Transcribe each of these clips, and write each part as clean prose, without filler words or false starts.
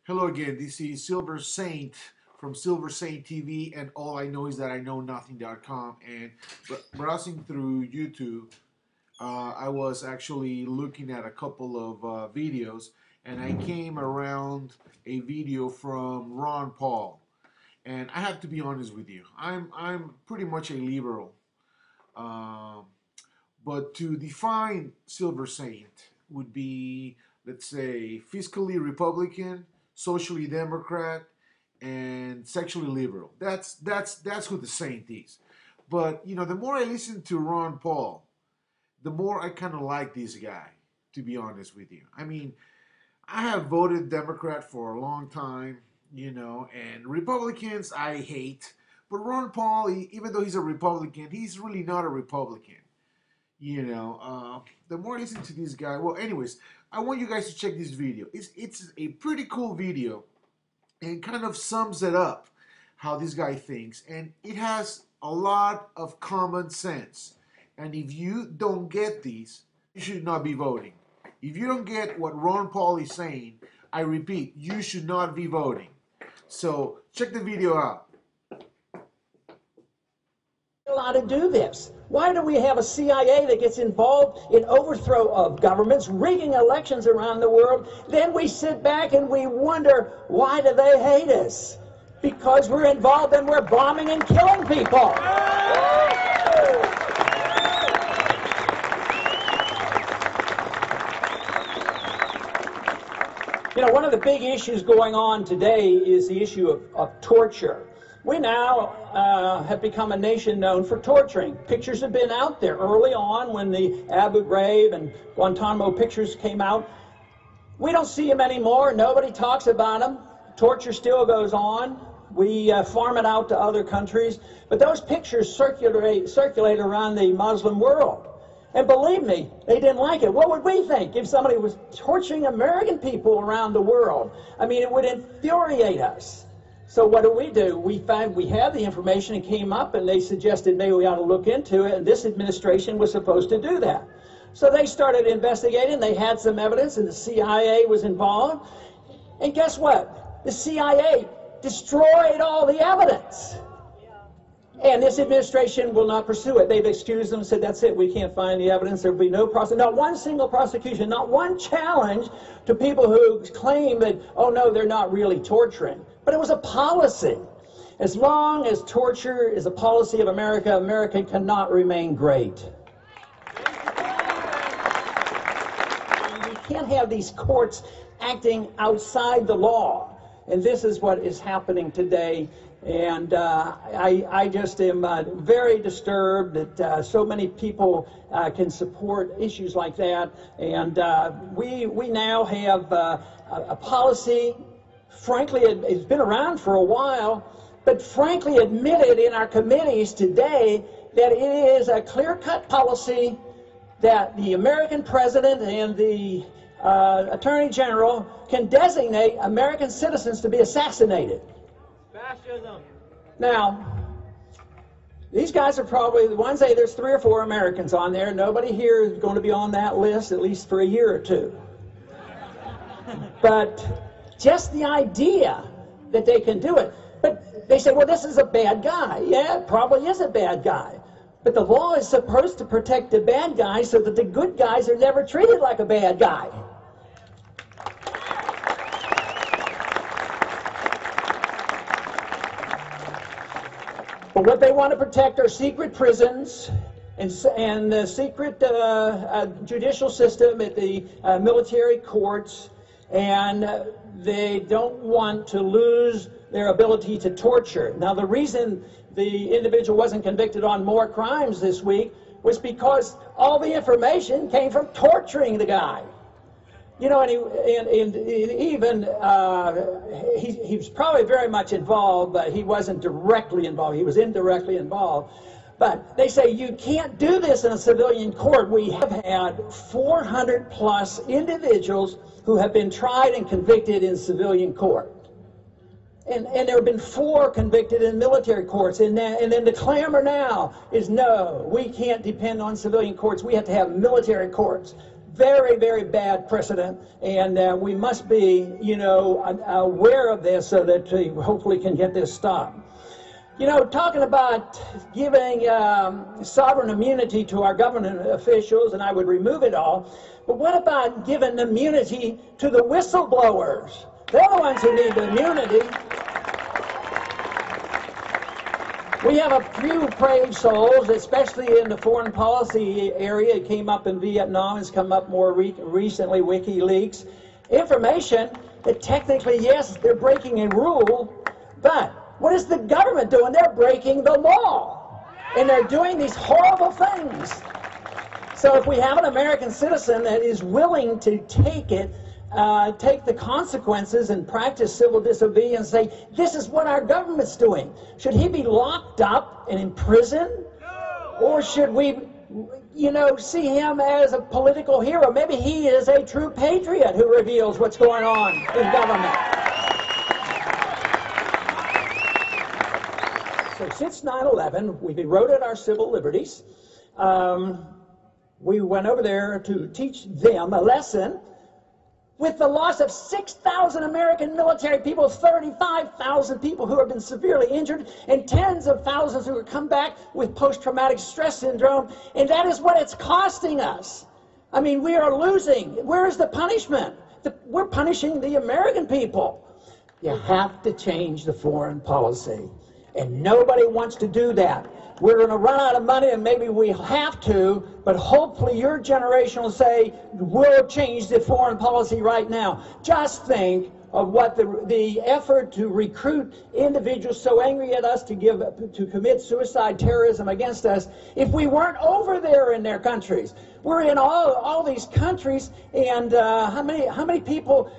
Hello again, this is Silver Saint from Silver Saint TV, and all I know is that I know nothing.com. And browsing through YouTube, I was actually looking at a couple of videos, and I came around a video from Ron Paul. And I have to be honest with you, I'm pretty much a liberal. But to define Silver Saint would be, let's say, fiscally Republican, socially Democrat, and sexually liberal. That's who the Saint is. But you know, the more I listen to Ron Paul, the more I kind of like this guy, to be honest with you. I mean, I have voted Democrat for a long time, you know, and Republicans I hate. But Ron Paul, even though he's a Republican, he's really not a Republican. You know, the more I listen to this guy, well, anyways, I want you guys to check this video. It's a pretty cool video and kind of sums it up how this guy thinks. And it has a lot of common sense. And if you don't get these, you should not be voting. If you don't get what Ron Paul is saying, I repeat, you should not be voting. So check the video out. Allowed to do this? Why do we have a CIA that gets involved in overthrow of governments, rigging elections around the world? Then we sit back and we wonder, why do they hate us? Because we're involved and we're bombing and killing people. You know, one of the big issues going on today is the issue of torture. We now have become a nation known for torturing. Pictures have been out there early on when the Abu Ghraib and Guantanamo pictures came out. We don't see them anymore. Nobody talks about them. Torture still goes on. We farm it out to other countries. But those pictures circulate around the Muslim world. And believe me, they didn't like it. What would we think if somebody was torturing American people around the world? I mean, it would infuriate us. So what do? We found we had the information and came up, and they suggested maybe we ought to look into it, and this administration was supposed to do that. So they started investigating. They had some evidence, and the CIA was involved. And guess what? The CIA destroyed all the evidence. And this administration will not pursue it. They've excused them and said, that's it, we can't find the evidence. There will be no prosecution, not one single prosecution, not one challenge to people who claim that, oh no, they're not really torturing. But it was a policy. As long as torture is a policy of America, America cannot remain great. You can't have these courts acting outside the law. And this is what is happening today. And I just am very disturbed that so many people can support issues like that. And we now have a policy, frankly, it's been around for a while, but frankly admitted in our committees today that it is a clear-cut policy that the American president and the Attorney General can designate American citizens to be assassinated. Fascism. Now, these guys are probably the ones, say there's 3 or 4 Americans on there. Nobody here is going to be on that list at least for a year or 2. But just the idea that they can do it. But they say, well, this is a bad guy. Yeah, it probably is a bad guy. But the law is supposed to protect the bad guys so that the good guys are never treated like a bad guy. But what they want to protect are secret prisons and the secret judicial system at the military courts, and they don't want to lose their ability to torture. Now, the reason the individual wasn't convicted on more crimes this week was because all the information came from torturing the guy. You know, and he was probably very much involved, but he wasn't directly involved. He was indirectly involved. But they say you can't do this in a civilian court. We have had 400 plus individuals who have been tried and convicted in civilian court. And there have been 4 convicted in military courts. And then the clamor now is, no, we can't depend on civilian courts. We have to have military courts. very, very bad precedent, and we must be, aware of this so that we hopefully can get this stopped. Talking about giving sovereign immunity to our government officials, and I would remove it all, but what about giving immunity to the whistleblowers? They're the ones who need the immunity. We have a few brave souls, especially in the foreign policy area. It came up in Vietnam. It's come up more recently, Wikileaks. Information that technically, yes, they're breaking a rule, but what is the government doing? They're breaking the law, and they're doing these horrible things. So if we have an American citizen that is willing to take the consequences and practice civil disobedience, say, this is what our government's doing, should he be locked up and in prison? Or should we, see him as a political hero? Maybe he is a true patriot who reveals what's going on in government. So since 9/11, we've eroded our civil liberties. We went over there to teach them a lesson. With the loss of 6,000 American military people, 35,000 people who have been severely injured, and tens of thousands who have come back with post-traumatic stress syndrome, and that is what it's costing us. I mean, we are losing. Where is the punishment? We're punishing the American people. You have to change the foreign policy, and nobody wants to do that. We're going to run out of money, and maybe we have to, but hopefully your generation will say, we'll change the foreign policy right now. Just think of what the effort to recruit individuals so angry at us to commit suicide terrorism against us, if we weren't over there in their countries. We're in all these countries, and how many people,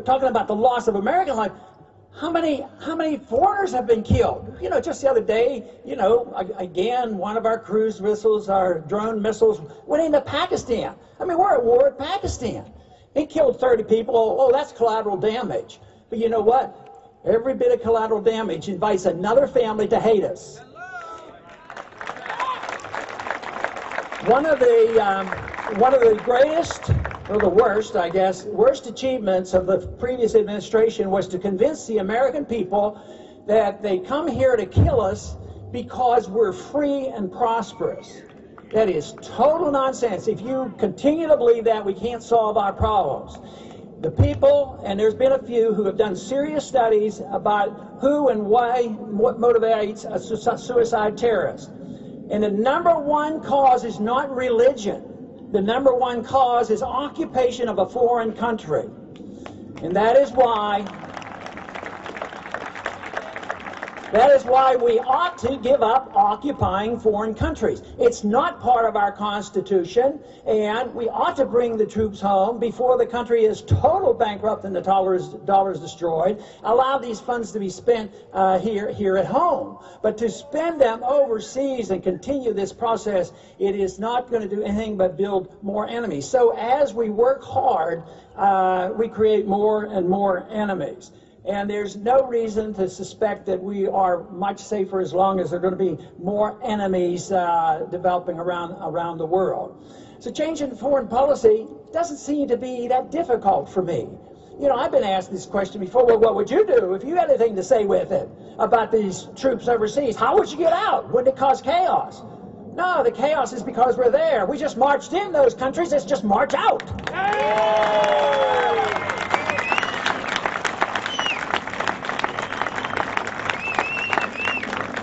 talking about the loss of American life, how many foreigners have been killed? Just the other day, again, one of our cruise missiles, our drone missiles, went into Pakistan. I mean, we're at war with Pakistan. It killed 30 people. Oh, that's collateral damage. But you know what? Every bit of collateral damage invites another family to hate us. One of the greatest, or the worst, I guess, worst achievements of the previous administration was to convince the American people that they come here to kill us because we're free and prosperous. That is total nonsense. If you continue to believe that, we can't solve our problems. The people, and there's been a few who have done serious studies about who and why, what motivates a suicide terrorist. And the number one cause is not religion. The number one cause is occupation of a foreign country. And that is why we ought to give up occupying foreign countries. It's not part of our Constitution, and we ought to bring the troops home before the country is total bankrupt and the dollars destroyed. Allow these funds to be spent here at home. But to spend them overseas and continue this process, it is not going to do anything but build more enemies. So as we work hard, we create more and more enemies. And there's no reason to suspect that we are much safer as long as there are going to be more enemies developing around the world. So changing foreign policy doesn't seem to be that difficult for me. I've been asked this question before. Well, what would you do if you had anything to say with it about these troops overseas? How would you get out? Wouldn't it cause chaos? No, the chaos is because we're there. We just marched in those countries. Let's just march out.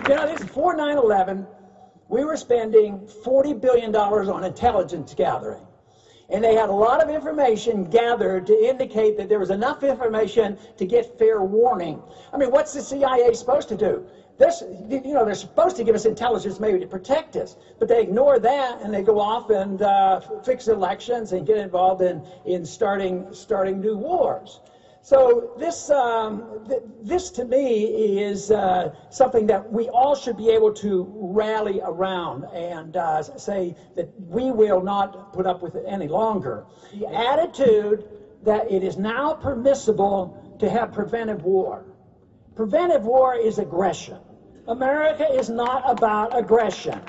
This is before 9/11, we were spending $40 billion on intelligence gathering. And they had a lot of information gathered to indicate that there was enough information to get fair warning. I mean, what's the CIA supposed to do? They're supposed to give us intelligence maybe to protect us, but they ignore that and they go off and fix elections and get involved in starting new wars. So this to me is something that we all should be able to rally around and say that we will not put up with it any longer. The attitude that it is now permissible to have preventive war. Preventive war is aggression. America is not about aggression.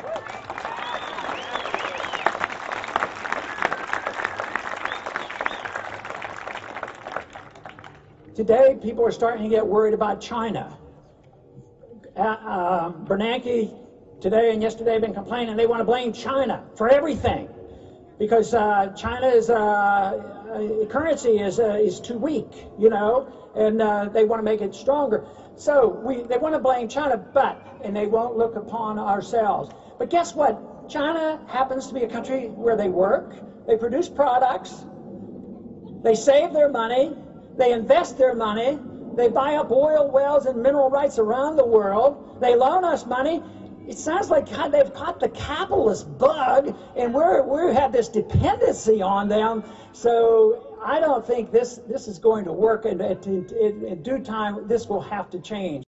Today, people are starting to get worried about China. Bernanke today and yesterday have been complaining they want to blame China for everything because China's currency is too weak, you know, and they want to make it stronger. So they want to blame China, and they won't look upon ourselves. But guess what? China happens to be a country where they work, they produce products, they save their money, they invest their money, they buy up oil wells and mineral rights around the world, they loan us money. It sounds like they've caught the capitalist bug, and we have this dependency on them. So I don't think this is going to work. And in due time, this will have to change.